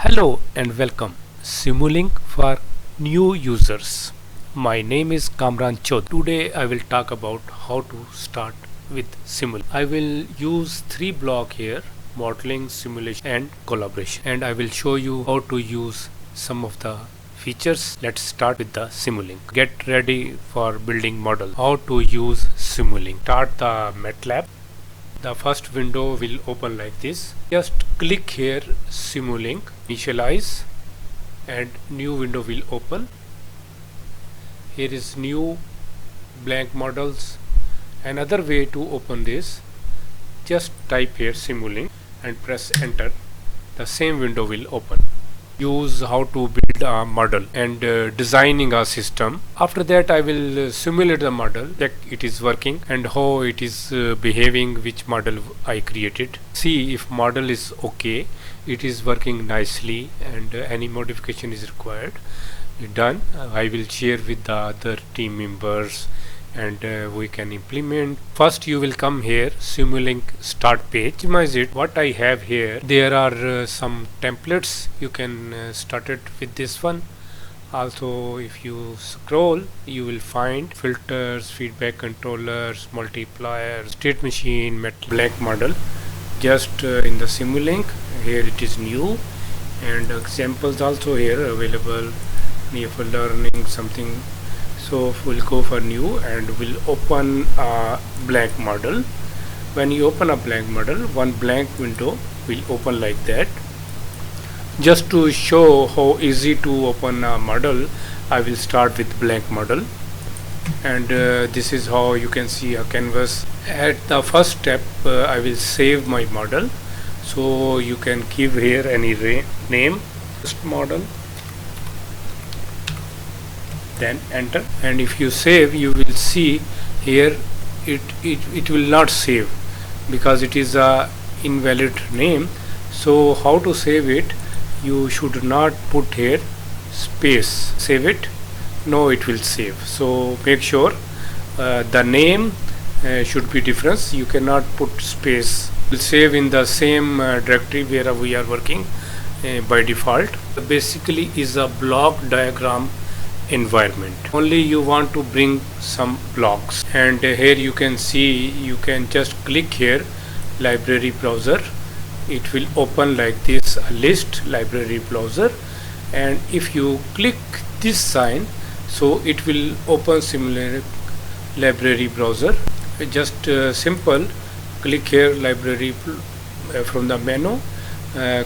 Hello and welcome. Simulink for new users. My name is Kamran Chaudhary. Today I will talk about how to start with Simulink. I will use three blocks here: modeling, simulation and collaboration. And I will show you how to use some of the features. Let's start with the Simulink. Get ready for building model. How to use Simulink. Start the Matlab. The first window will open like this. Just click here Simulink, initialize, and new window will open. Here is new blank models. Another way to open this, just type here Simulink and press enter. The same window will open. Use how to build a model and designing a system. After that I will simulate the model, check it is working and how it is behaving, which model I created. See if model is okay, it is working nicely, and any modification is required. Done. I will share with the other team members and we can implement. First you will come here Simulink start page. Optimize it. What I have here, there are some templates. You can start it with this one. Also if you scroll you will find filters, feedback controllers, multipliers, state machine, blank model. Just in the Simulink, here it is new, and examples also here available near for learning something. So we'll go for new and we'll open a blank model. When you open a blank model, one blank window will open like that. Just to show how easy to open a model, I will start with blank model, and this is how you can see a canvas. At the first step I will save my model, so you can give here any name, first model, then enter. And if you save, you will see here it will not save because it is a invalid name. So how to save it? You should not put here space. Save it. No, it will save. So make sure the name should be different. You cannot put space. Will save in the same directory where we are working by default. Basically is a block diagram environment. Only you want to bring some blocks, and here you can see, you can just click here library browser. It will open like this, a list library browser, and if you click this sign, so it will open similar library browser. Just simple, click here library from the menu,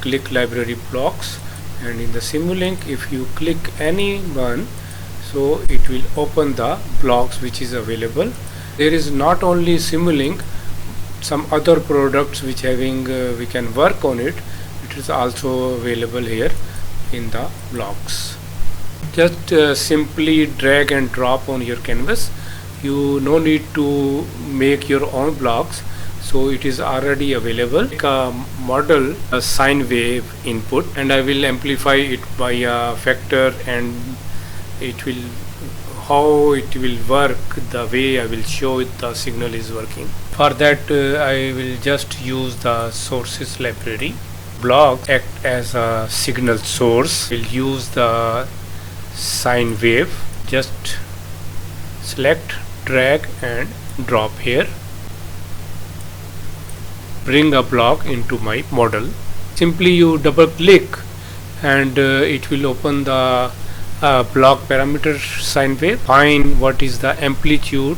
click library blocks, and in the Simulink if you click any one, so it will open the blocks which is available. There is not only Simulink, some other products which having we can work on it. It is also available here in the blocks. Just simply drag and drop on your canvas. You no need to make your own blocks, so it is already available. Like a model, a sine wave input, and I will amplify it by a factor, and it will, how it will work, the way I will show it the signal is working. For that I will just use the sources library. Block act as a signal source. We'll use the sine wave. Just select, drag and drop here. Bring a block into my model. Simply you double click and it will open the block parameter sine wave. Find what is the amplitude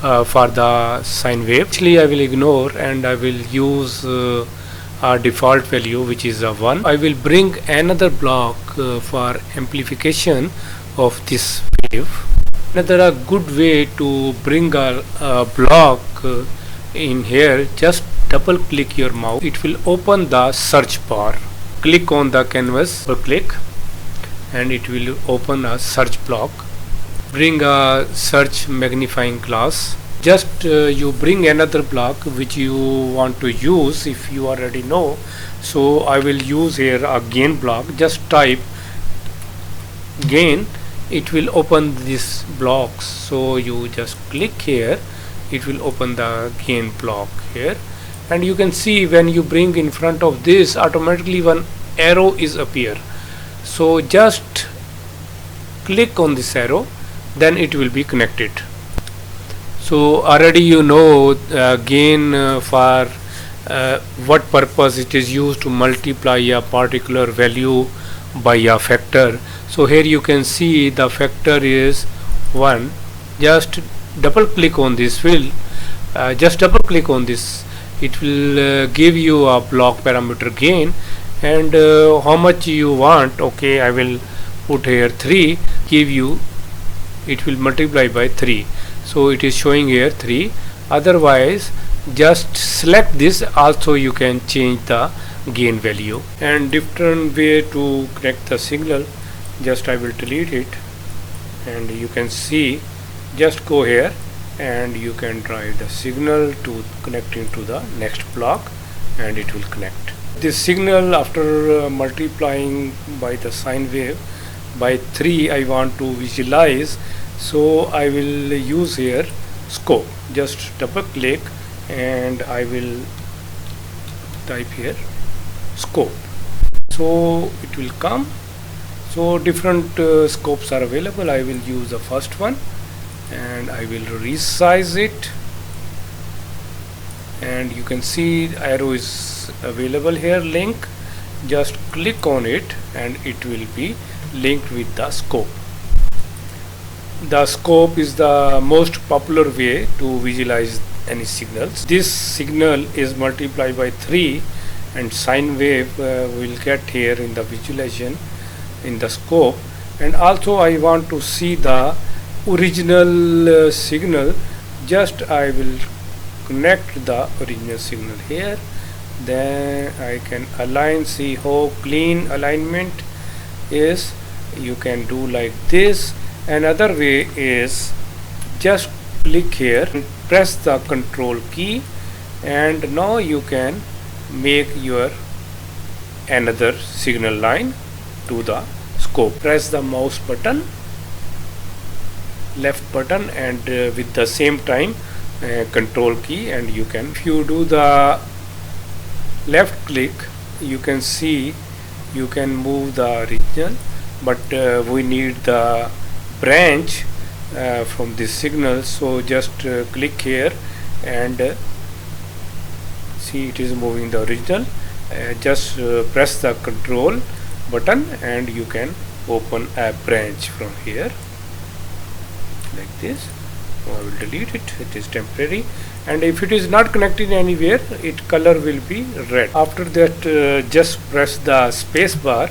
for the sine wave. Actually I will ignore and I will use a default value which is a 1. I will bring another block for amplification of this wave. Another good way to bring a block in here, just double click your mouse. It will open the search bar. Click on the canvas, click, and it will open a search block. Bring a search magnifying glass. Just you bring another block which you want to use if you already know. So I will use here a gain block. Just type gain, it will open these blocks. So you just click here, it will open the gain block here, and you can see when you bring in front of this, automatically one arrow is appear. So just click on this arrow, then it will be connected. So already you know gain for what purpose it is used to multiply a particular value by a factor. So here you can see the factor is 1. Just double click on this field, just double click on this, it will give you a block parameter gain, and how much you want. Okay, I will put here 3, give you, it will multiply by 3. So it is showing here 3. Otherwise just select this, also you can change the gain value. And different way to connect the signal, just I will delete it, and you can see, just go here and you can drive the signal to connecting to the next block, and it will connect. This signal after multiplying by the sine wave by 3 I want to visualize, so I will use here scope. Just double click and I will type here scope, so it will come. So different scopes are available. I will use the first one and I will resize it, and you can see arrow is available here, link. Just click on it and it will be linked with the scope. The scope is the most popular way to visualize any signals. This signal is multiplied by 3 and sine wave will get here in the visualization in the scope. And also I want to see the original signal. Just I will connect the original signal here, then I can align. See how clean alignment is. You can do like this. Another way is just click here and press the control key, and now you can make your another signal line to the scope. Press the mouse button, left button, and with the same time control key, and you can, if you do the left click, you can see you can move the region, but we need the branch from this signal. So just click here and see it is moving the original. Just press the control button and you can open a branch from here like this. So I will delete it, it is temporary, and if it is not connected anywhere, it color will be red. After that just press the space bar,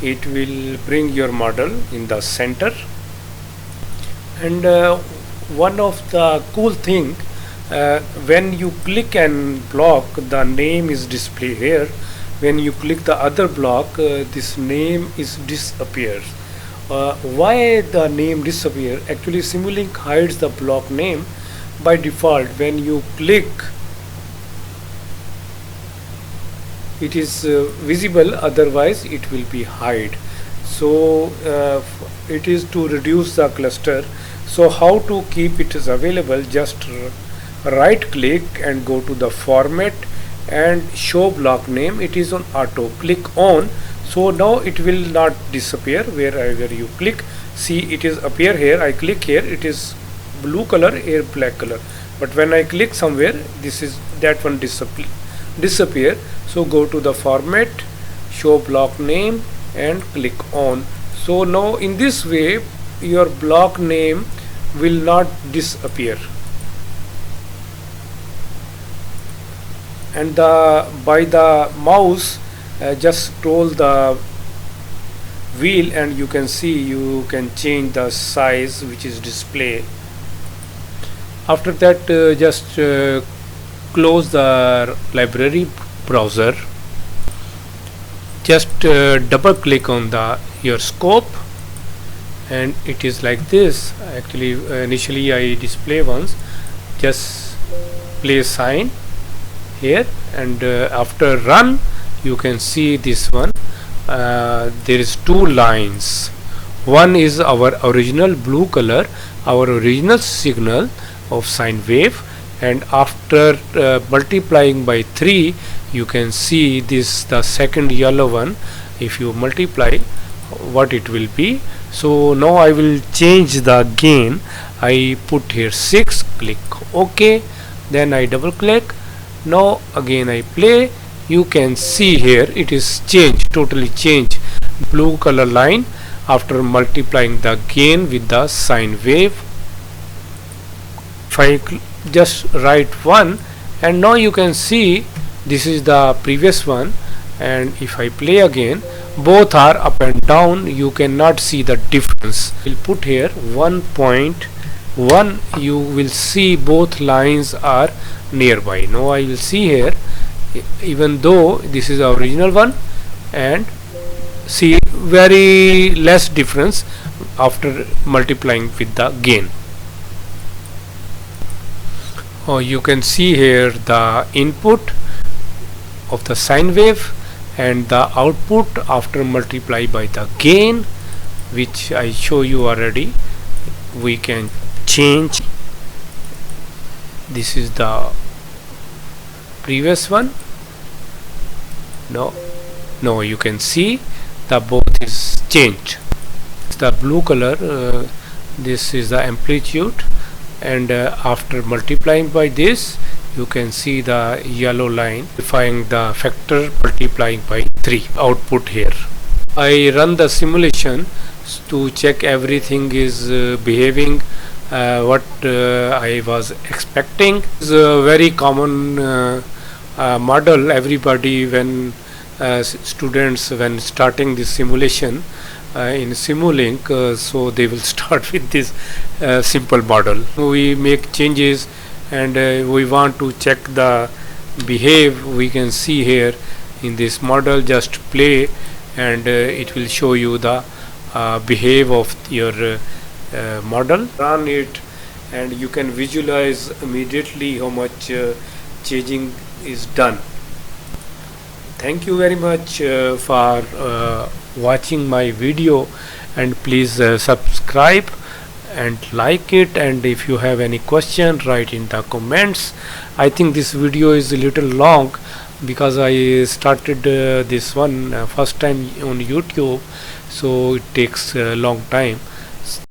it will bring your model in the center. And one of the cool thing, when you click and block, the name is displayed here. When you click the other block, this name is disappears. Why the name disappear? Actually Simulink hides the block name by default. When you click, it is visible, otherwise it will be hide. So it is to reduce the cluster. So how to keep it is available? Just right click and go to the format and show block name. It is on auto, click on. So now it will not disappear wherever you click. See, it is appear here. I click here, it is blue color, here black color, but when I click somewhere, this is that one disappear. So go to the format, show block name, and click on. So now in this way your block name will not disappear. And by the mouse just scroll the wheel and you can see you can change the size which is display. After that just close the library browser. Just double click on your scope, and it is like this. Actually initially I display once. Just place sign here, and after run you can see this one. There is two lines. One is our original blue color, our original signal of sine wave, and after multiplying by 3 you can see this, the second yellow one, if you multiply, what it will be. So now I will change the gain. I put here 6, click OK, then I double click. Now again I play. You can see here it is changed, totally changed, blue color line after multiplying the gain with the sine wave. If I just write 1, and now you can see this is the previous one, and if I play again, both are up and down. You cannot see the difference. We'll put here 1.1. you will see both lines are nearby. Now I will see here, even though this is the original one, and see very less difference after multiplying with the gain. You can see here the input of the sine wave and the output after multiply by the gain, which I show you already. We can change. This is the previous one. No, you can see the both is changed. The blue color, this is the amplitude, and after multiplying by this, you can see the yellow line defying the factor multiplying by 3 output here. I run the simulation to check everything is behaving what I was expecting. It's a very common model. Everybody, when students when starting this simulation in Simulink, so they will start with this simple model. We make changes and we want to check the behave. We can see here in this model, just play and it will show you the behave of your model. Run it and you can visualize immediately how much changing is done. Thank you very much for watching my video, and please subscribe and like it, and if you have any question, write in the comments. I think this video is a little long because I started this one first time on YouTube, so it takes a long time.